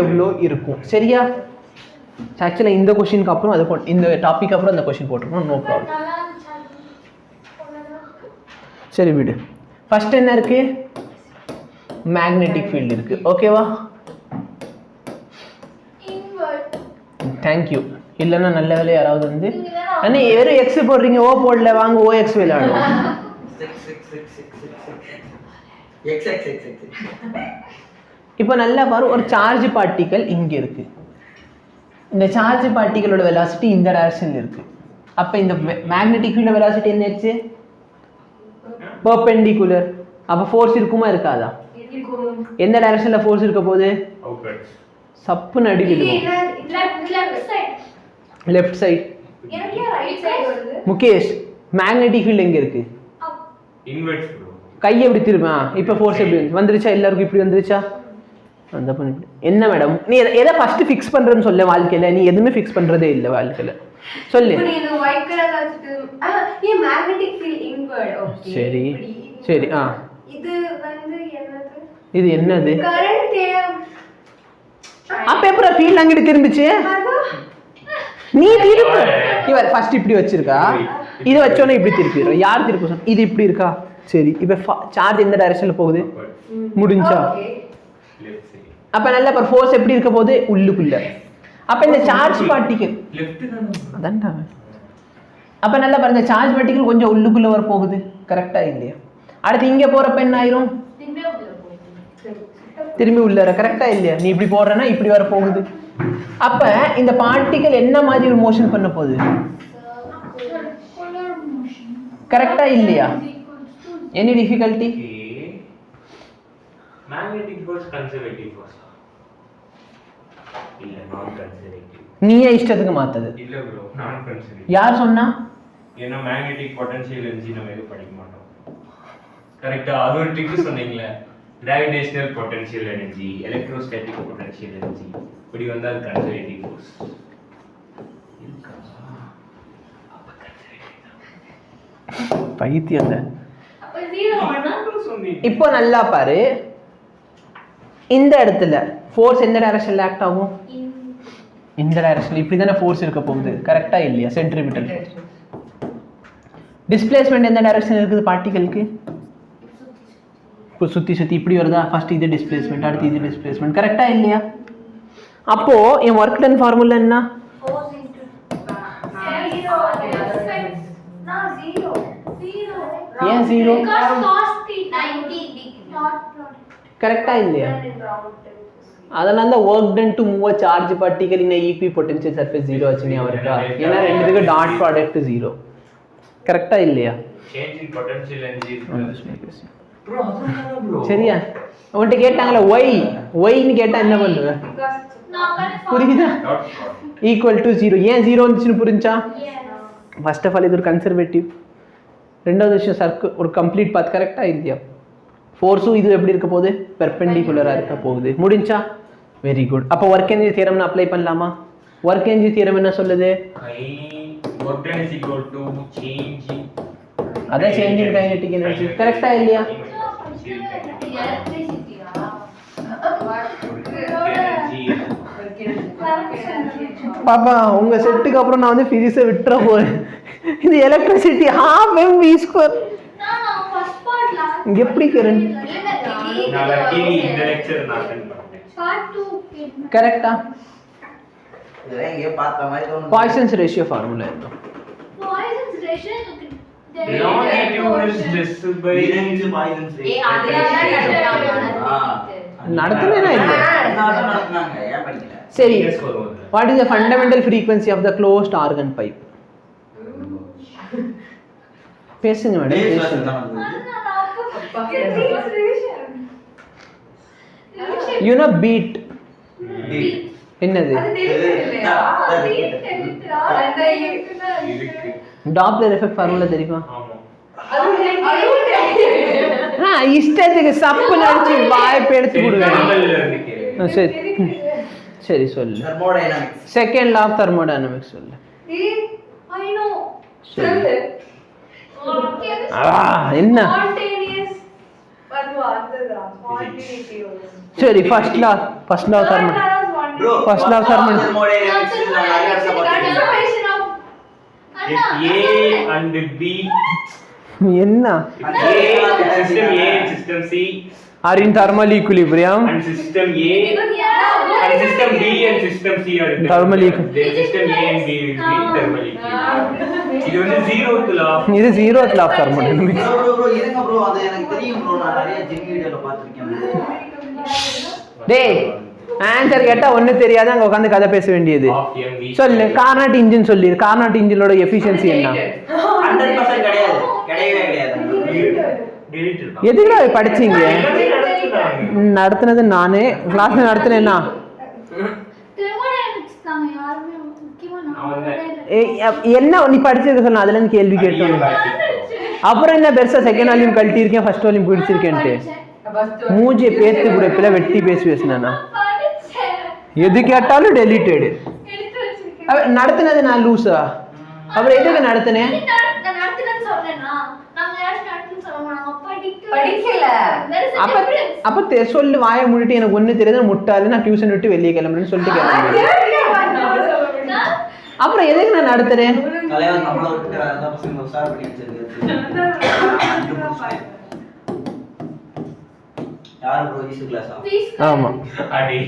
எவ்வளோ இருக்கும்? சரியா? ஆக்சுவலாக இந்த கொஸ்டினுக்கு அப்புறம் அது இந்த டாபிக் அப்புறம் அந்த கொஸ்டின் போட்டிருக்கோம். No problem. சரி விடு. ஃபர்ஸ்ட் என்ன இருக்கு? மேக்னெட்டிக் ஃபீல்டு இருக்கு. ஓகேவா? தேங்க்யூ. இல்லைன்னா நல்ல வேலை யாராவது வந்து அண்ணே வெறும் எக்ஸ் போடுறீங்க, ஓ போடல, வாங்க ஓ எக்ஸ் விளையாடுவோம். இப்போ நல்லா பாரு, ஒரு சார்ஜ் பார்ட்டிக்கல் இங்கே இருக்கு. இந்த சார்ஜ் பார்ட்டிகளோட வெலாசிட்டி இந்த டைரக்ஷன்ல இருக்கு. அப்போ இந்த மேக்னெட்டிக் ஃபீல்ட் வெலாசிட்டி என்ன ஆச்சு? பெர்பெண்டிகுலர். அப்போ ஃபோர்ஸ் இருக்குமா இருக்காதா? எந்த டைரக்ஷன்ல ஃபோர்ஸ் இருக்க போகுது? சப்புன்னு அடிக்குது. Left side. Mukesh, magnetic field எங்க இருக்கு? Inverse bro. கை எப்படி திரும்ப? இப்போ ஃபோர்ஸ் எப்படி வந்துருச்சா? எல்லாருக்கும் இப்படி வந்துருச்சா? அந்த பண்ணி என்ன மேடம் நீ எதை ஃபர்ஸ்ட் ஃபிக்ஸ் பண்றேன்னு சொல்ல வாழ்க்கையில? நீ எதுவுமே ஃபிக்ஸ் பண்றதே இல்லை வாழ்க்கையில. சொல்லு. சரி சரி. இது என்னது? அப்ப எப்பற ஃபீல்ட் அங்கிட்டு திரும்பிச்சு? நீ திருப்பு. இவர் ஃபர்ஸ்ட் இப்படி வச்சிருக்கா, இத வச்சோனே இப்படி திருப்பிடுற. யார் திருப்ப சொன்னா? இது இப்படி இருக்கா? சரி. இப்போ சார்ஜ் எந்த டைரக்ஷன்ல போகுது? முடிஞ்சா? அப்ப நல்ல பர் ஃபோர்ஸ் எப்படி இருக்க போகுது? உள்ளுக்குள்ள. அப்ப இந்த சார்ஜ் பார்ட்டிகல் லெஃப்ட் தான அதான்டா. அப்ப நல்ல பாருங்க, சார்ஜ் பார்ட்டிகல் கொஞ்சம் உள்ளுக்குள்ள வர போகுது. கரெக்ட்டா இல்லையா? அடுத்து இங்க போறப்ப என்ன ஆயிரும்? திரும்பி உள்ள வர. கரெக்ட்டா இல்லையா? நீ இப்படி போறனா இப்படி வர போகுது. அப்ப இந்த பார்ட்டிகல் என்ன மாதிரி ஒரு மோஷன் பண்ண போகுது? கரெக்ட்டா இல்லையா? any difficulty? magnetic force conservative force இல்ல நான் கன்சர்வேட்டிவ். நீயே இஷ்டத்துக்கு மாத்தது இல்ல bro, நான் கன்சர்வேட்டிவ். யார் சொன்னா? ஏன்னா magnetic potential energy நம்ம எது படிக்க மாட்டோம். கரெக்ட்டா? அது ஒரு ட்ரிக் சொன்னீங்களே, gravitational potential energy, electrostatic potential energy. இப்படி வந்தா அது கன்சர்வேட்டிவ் ஃபோர்ஸ். அப்ப கன்சர்வேட்டிவ் பைத்தியங்க. அப்ப 0 வேணா சொன்னீங்க. இப்போ நல்லா பாரு, இந்த இடத்துல ஃபோர்ஸ் எந்த டைரக்ஷன்ல ஆக்ட் ஆகும்? இந்த டைரக்ஷன்ல. இப்படி தானே ஃபோர்ஸ் இருக்க போகுது. கரெக்ட்டா இல்லையா? Centripetal force. டிஸ்பிளேஸ்மென்ட் எந்த டைரக்ஷன் இருக்குது பார்ட்டிகலுக்கு? இப்போ சுத்தி சுத்தி இப்படி வருதா? ஃபர்ஸ்ட் இது டிஸ்பிளேஸ்மென்ட், அடுத்து இது டிஸ்பிளேஸ்மென்ட். கரெக்ட்டா இல்லையா? அப்போ என் வொர்க் டன் ஃபார்முலா என்ன? ஏன் 0? கரெக்ட்டா இல்லையா? அதனால தான் work done to move a charge particle in a equipotential surface 0 ஆச்சுனே அவர்க்கா. ஏன்னா ரெண்டுத்துக்கு டாட் ப்ராடக்ட் 0. கரெக்ட்டா இல்லையா? Change in potential energy bro. அதுதானே bro. சரியா? உன்கிட்ட கேட்டாங்கல y ன்னு கேட்டா என்ன பண்ணுவ? புரியுதா? Equal to 0. ஏன் 0 வந்துச்சுன்னு புரிஞ்சா? ஃபர்ஸ்ட் ஆஃப் ஆல் இது ஒரு கன்சர்வேட்டிவ். ரெண்டாவது விஷயம் சர்க்கிள் ஒரு கம்ப்ளீட் பாத். கரெக்ட்டா இல்லையா? ஃபோர்ஸும் இது எப்படி இருக்க போகுது? பெர்பெண்டிகுலரா இருக்க போகுது. முடிஞ்சா? Very good. அப்போ ஒர்க் எனர்ஜி தியரம்னு அப்ளை பண்ணலாமா? ஒர்க் எனர்ஜி தியரம் என்ன சொல்லுது? work done is equal to change in அதான் சேஞ்ச் இன் கைனெடிக் எனர்ஜி. கரெக்ட்டா இல்லையா? பாப்பா உங்க செட்டுக்கு அப்புறம் நான் வந்து பிசிக்ஸை விட்டுற போறேன். இது எலக்ட்ரிசிட்டி half mv². எப்படி கரண்ட்? நாளைக்கு இந்த லெக்சர் நான் அட்டெண்ட் பண்றேன். பார்ட் 2 கரெக்ட்டா? இதெல்லாம் இங்க பார்த்த மாதிரி தோணுது. பாய்சன்ஸ் ரேஷியோ ஃபார்முலா என்ன? Poisson's ratio longitudinal stress by Poisson's ஏ அதெல்லாம் நடத்துனேனா இல்ல? நடத்துனாங்க. ஏன் படிக்கல? சரி. What is the fundamental frequency of the closed organ pipe? பேசுங்க மேடம், பேசுங்க. You know beat. என்னது? டாப்லர் எஃபெக்ட் ஃபார்முலா தெரியுமா? இஷ்டத்துக்கு சப்பு நடிச்சு வாய்ப்பு எடுத்து கொடுங்க. சரி சரி சொல்லு. Thermodynamics. Second law of thermodynamics சொல்லு. என்ன? சரி first law of thermodynamics. Bro, First law of thermodynamics. thermodynamics ல நிறைய இடத்துல பார்த்திருக்கேன். Conservation of If A and B, என்ன system A and system C are in thermal equilibrium and system A and system B and system C are in Thermal equilibrium. Then system A and B will be in thermal equilibrium. இது வந்து 0th law. இது 0th law of thermodynamics. Bro, இருங்க bro, அது எனக்கு தெரியும் bro, நான் நிறைய gym வீடியோல பார்த்திருக்கேன் bro. டேய் ஆன்சர் கேட்டா ஒண்ணு தெரியாது அங்க உட்கார்ந்து கதை பேச வேண்டியது. Of MV. சொல்லு கார்னாட் இன்ஜின் சொல்லு. கார்னாட் இன்ஜினோட எஃபிஷியன்சி என்ன? 100% கிடையாது. கிடையவே கிடையாது. Delete இருக்கா? எதுக்குடா படிச்சீங்க? நடத்துனது நானே கிளாஸ்ல நடத்துனேன்னா thermodynamics தாங்க யாருமே முக்கியமா என்ன நீ படிச்சது சொன்ன அதுல இருந்து கேள்வி கேட்டோம். அப்புறம் என்ன பெருசா செகண்ட் வால்யூம் கழட்டி இருக்கேன் ஃபர்ஸ்ட் வால்யூம் பிடிச்சிருக்கேன்ட்டு மூஞ்சி பேத்து குடப்பில வெட்டி பேசுவேன்னா எது கேட்டாலும் டெலிட்டடு. எடுத்து வச்சிருக்கேன். நடத்துனது நான் லூசா? அப்புறம் எதுக்கு நடத்துனேன்? நான் நடத்துனேன்னு சொன்னேனா? நாங்க யாரும் நடத்துன்னு சொல்லுவோம். நாங்க படிக்கல. அப்ப சொல்லு வாயை மூடிட்டு எனக்கு ஒண்ணு தெரியாது முட்டாளு நான் டியூஷன் விட்டு வெளியே கிளம்புறேன்னு சொல்லிட்டு கிளம்புறேன். அப்புறம் எதுக்கு நான் நடத்துறேன்? தலைவர் நம்மள விட்டு அந்த பசங்க உசார் பண்ணி வச்சிருக்காரு. யார் ப்ரோ ஈஸி கிளாஸா? ஆமா அடி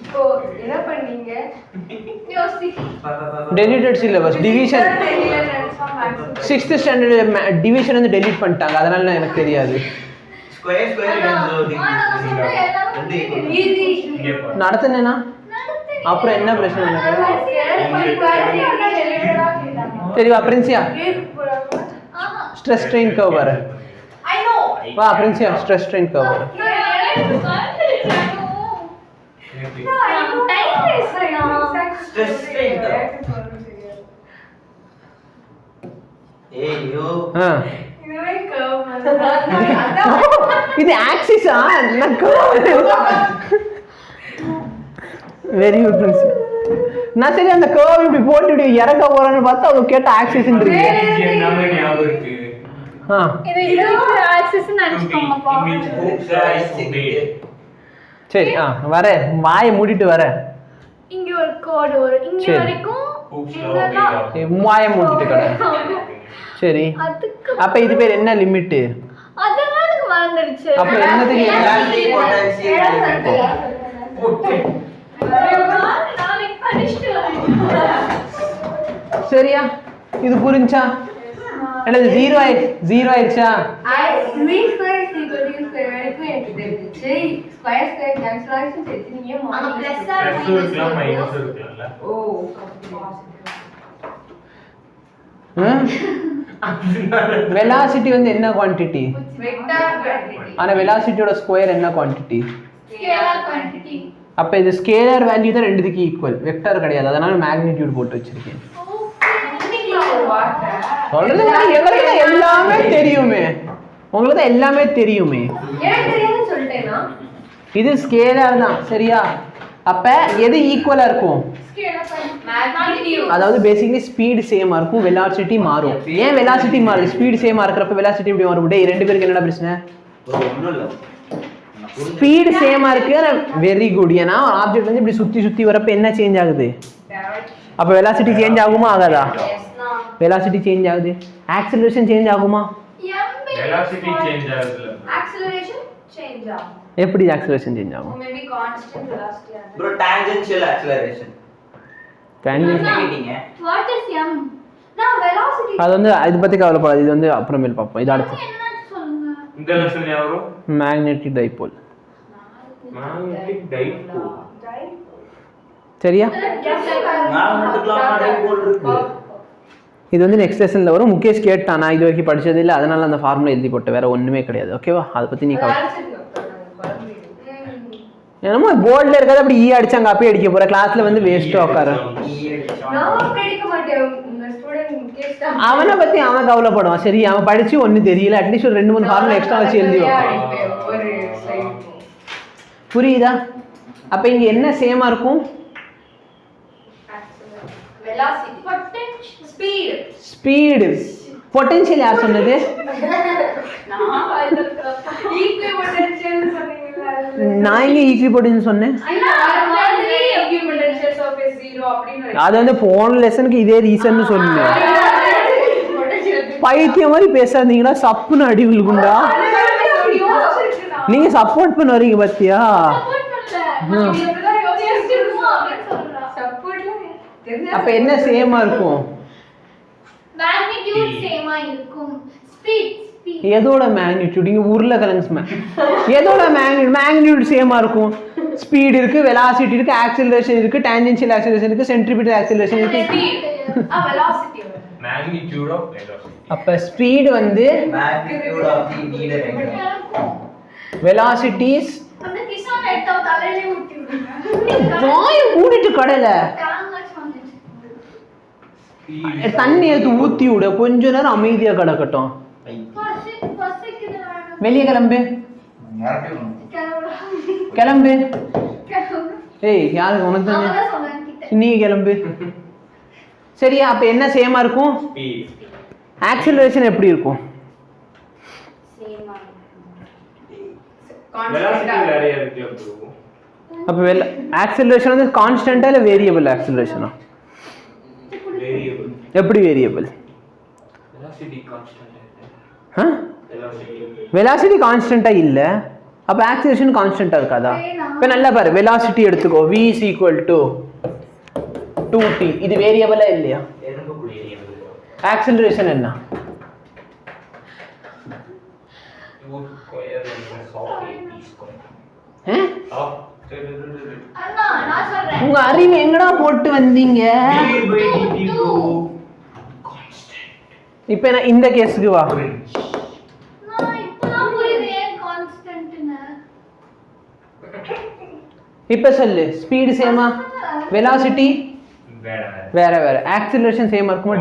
இப்போ என்ன பண்ணீங்க? Deleted syllabus division 6th standard division வந்து டெலீட் பண்ணிட்டாங்க அதனால எனக்கு தெரியாது. ஸ்கொயர் நடத்துனேனா அப்புறம் என்ன பிரச்சனை எனக்கு? சரிவா பிரின்சியா ஸ்ட்ரெஸ் ஸ்ட்ரெயின் கர்வ் வர வா பிரின்சியா ஸ்ட்ரெஸ் ஸ்ட்ரெயின் கர்வ் வர ஸ்ட்ரெஸ் ஸ்ட்ரெயின் ஏய்யோ இது ஆக்சிஸா நான் வெரி குட் பிரின்சியா. நான் சரி அந்த கர்வ் இப்படி போட்டு இப்படி இறக்க போறேன்னு பார்த்தா அவங்க கேட்ட ஆக்சிஸ்ன்றீங்க. நாம ஞாபகம் இருக்கு. இது ஆக்சஸ் நினைச்சுக்கோங்கப்பா. சரி வர வாயை மூடிட்டு வர. இங்க ஒரு கோடு வரும் இங்க வரைக்கும் வாயை மூடிட்டு கடை. சரி அப்ப இது பேர் என்ன லிமிட்? அதெல்லாம் எனக்கு மறந்துடுச்சு. அப்ப என்னதுக்கு எலாஸ்டிக் பொட்டன்ஷியல் நாளைக்கு படிச்சிட்டு வரேன். சரியா இது புரிஞ்சா? என்னது 0 ஆயிடுச்சா? v square is equal to u square வரைக்கும் எனக்கு தெரிஞ்சிச்சு. ஸ்கொயர் ஸ்கொயர் கேன்சல் ஆயிடுச்சு தெரிஞ்சீங்க. அங்க பிளஸ் ஆர் பிளஸ் இருக்கலாம் மைனஸ் இருக்கலாம்ல. ஓ வெலாசிட்டி வந்து என்ன குவாண்டிட்டி? Vector quantity. ஆனா வெலாசிட்டியோட ஸ்கொயர் என்ன குவாண்டிட்டி? Scalar quantity. அப்ப இது ஸ்கேலார் வேல்யூ தான் ரெண்டுத்துக்கு ஈக்குவல் வெக்டார் கிடையாது அதனால மேக்னிட்யூட் போட்டு வச்சிருக்கேன். சொல்றது எங்களுக்கு தான் எல்லாமே தெரியுமே உங்களுக்கு தான் எல்லாமே தெரியுமே. எனக்கு தெரியாதுன்னு சொல்லிட்டேனா? இது ஸ்கேலார் தான் சரியா? அப்ப எது ஈக்குவலா இருக்கும்? Scalar magnitude. அதாவது பேசிக்கலி ஸ்பீடு சேமா இருக்கும் வெலாசிட்டி மாறும். ஏன் வெலாசிட்டி மாறுது? ஸ்பீடு சேமா இருக்கிறப்ப வெலாசிட்டி எப்படி மாறும்? டேய் ரெண்டு பேருக்கு என்னடா பிரச்சனை? ஒண்ணும் இல்ல ஸ்பீடு சேமா இருக்கு வெரி குட். ஏன்னா ஆப்ஜெக்ட் வந்து இப்படி சுத்தி சுத்தி வரப்ப என்ன சேஞ்ச் ஆகுது? அப்ப வெலாசிட்டி சேஞ்ச் ஆகுமா ஆகாதா? வெலாசிட்டி சேஞ்ச் ஆகுது. ஆக்ஸலரேஷன் சேஞ்ச் ஆகுமா? வெலாசிட்டி சேஞ்ச் ஆகுதுல. ஆக்ஸலரேஷன் சேஞ்ச் ஆகும். எப்படி ஆக்ஸலரேஷன் சேஞ்ச் ஆகும்? மேபி கான்ஸ்டன்ட் வெலாசிட்டி ஆகும். ப்ரோ டான்ஜென்ஷியல் ஆக்ஸலரேஷன் கேட்டிங்க. What is m? நான் வெலாசிட்டி அது வந்து இது பத்தி கவலைப்படாது. இது வந்து அப்புறமேல் பார்ப்போம். இது அடுத்து என்ன சொல்லுங்க. இந்த லெசன் யாரோ மேக்னெட்டிக் டைபோல். மேக்னெட்டிக் டைபோல் சரியா? மேக்னெட்டிக்லாம் டைபோல் இருக்கு. இது வந்து நெக்ஸ்ட் லெசன்ல வரும். முகேஷ் கேட்டான் நான் இது வரைக்கும் படிச்சது இல்லை அதனால அந்த ஃபார்முலா எழுதி போட்டேன் வேற ஒண்ணுமே கிடையாது. ஓகேவா? அதை பத்தி நீ கவலை என்னமோ போர்டில் இருக்காது அப்படி ஈ அடிச்சாங்க அப்பயே அடிக்க போற கிளாஸ்ல வந்து வேஸ்ட்டாக உட்காரு. நான் படிக்க மாட்டேன். உங்க ஸ்டூடண்ட் கேட்டா அவனை பத்தி அவன் கவலைப்படுவான். சரி அவன் படிச்சு ஒன்றும் தெரியல அட்லீஸ்ட் ஒரு 2-3 ஃபார்முலா எக்ஸ்ட்ரா வச்சு எழுதி வைப்பான். ஒரு ஸ்லைட் புரியுதா? அப்ப இங்க என்ன சேமா இருக்கும்? Velocity potential speed speed. Potential யார் சொன்னது? நான் ஈக்குவல் பொட்டன்ஷியல் சொன்னீங்கல. நான் எங்க ஈக்விபோட்டன்ஸ் சொன்னேன்? அது வந்து போன லெசனுக்கு இதே ரீசன் சொன்னேன். பைத்தியம் மாதிரி பேசாதீங்களா, சப்புன்னு அடி விழுகுண்டா. நீங்க சப்போர்ட் பண்ண வரீங்க பாத்தியா? அப்ப என்ன சேமா இருக்கும்? மேக்னிட்யூட் சேமா இருக்கும். ஸ்பீட் எதோட மேக்னிட்யூட்? இங்க உருளைக்கிழங்கு எதோட மேக்னிட்யூட் சேமா இருக்கும்? ஸ்பீட் இருக்கு, வெலாசிட்டி இருக்கு, ஆக்சிலரேஷன் இருக்கு, டான்ஜென்ஷியல் ஆக்சிலரேஷன் இருக்கு, சென்ட்ரிபியூட்டல் ஆக்சிலரேஷன் இருக்கு. Magnitude of velocity. அப்ப ஸ்பீட் வந்து magnitude of the needed angle. velocities. அந்த கிஷான் எடுத்தா தலையிலே ஊத்தி விடுங்க. வாய் மூடிட்டு கடையில தண்ணி எடுத்து ஊத்தி விட, கொஞ்ச நேரம் அமைதியா கிடக்கட்டும். வெளியே கிளம்பு, கிளம்பு. ஏய் யாருக்கு உனக்கு தானே, நீ கிளம்பு. சரியா? அப்ப என்ன சேமா இருக்கும்? ஆக்சிலரேஷன் எப்படி இருக்கும்? வெலாசிட்டி வேறையா இருக்கு bro. அப்ப ஆக்சிலரேஷன் வந்து கான்ஸ்டன்ட்டா இல்ல வேரியபிள் ஆக்சிலரேஷனா? வேரியபிள். எப்படி வேரியபிள்? Velocity constant. வெலாசிட்டி கான்ஸ்டன்ட்டா இல்ல, அப்ப ஆக்சிலரேஷன் கான்ஸ்டன்ட்டா இருக்காதா? இப்ப நல்லா பாரு, வெலாசிட்டி எடுத்துக்கோ, v is equal to 2t. இது வேரியபிளா இல்லையா? ஆக்சிலரேஷன் என்ன? அண்ணா நான் சொல்றேன். உங்க அறிவு எங்கடா போட்டு வந்தீங்க? இப்ப நான் இந்த கேஸ்க்கு வா. நான் இப்பதான் புரியுது ஏன் கான்ஸ்டன்ட்னு. இப்ப சொல்லு, ஸ்பீடு சேமா, வெலாசிட்டி வேற வேற, ஆக்சிலரேஷன் சேமா இருக்குமா?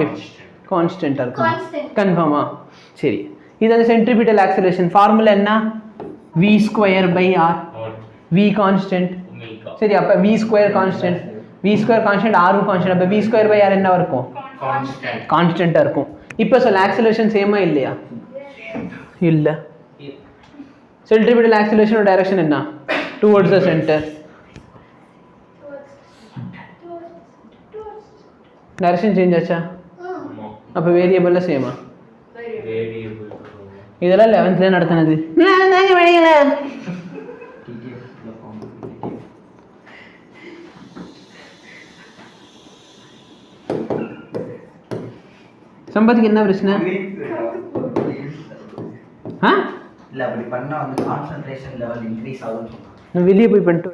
கான்ஸ்டன்ட்டா இருக்குமா? கன்ஃபார்மா? சரி, இது வந்து சென்ட்ரிபியூட்டல் ஆக்சிலரேஷன் ஃபார்முலா என்ன? v square by r. v constant. சரி, அப்ப v square constant, v square constant, r constant. அப்ப v ஸ்கொயர் பை r என்ன இருக்கும்? கான்ஸ்டன்ட். கான்ஸ்டன்ட்டா இருக்கும். இப்போ சொல்ல ஆக்சிலரேஷன் சேமா இல்லையா? இல்ல. சென்ட்ரிபியூட்டல் ஆக்சிலரேஷனோட டைரக்ஷன் என்ன? Towards the centre. Direction change ஆச்சா? அப்ப வேரியபிள்ல சேமா? வேரியபிள். இதெல்லாம் 11th ல நடத்துனது. நான் தாங்க படிக்கல. சம்பத்துக்கு என்ன பிரச்சனை? இல்ல அப்படி பண்ணா வந்து கான்சன்ட்ரேஷன் லெவல் இன்க்ரீஸ் ஆகும்னு சொன்னாங்க. நான் வெளியே போய் பண்ணிட்டு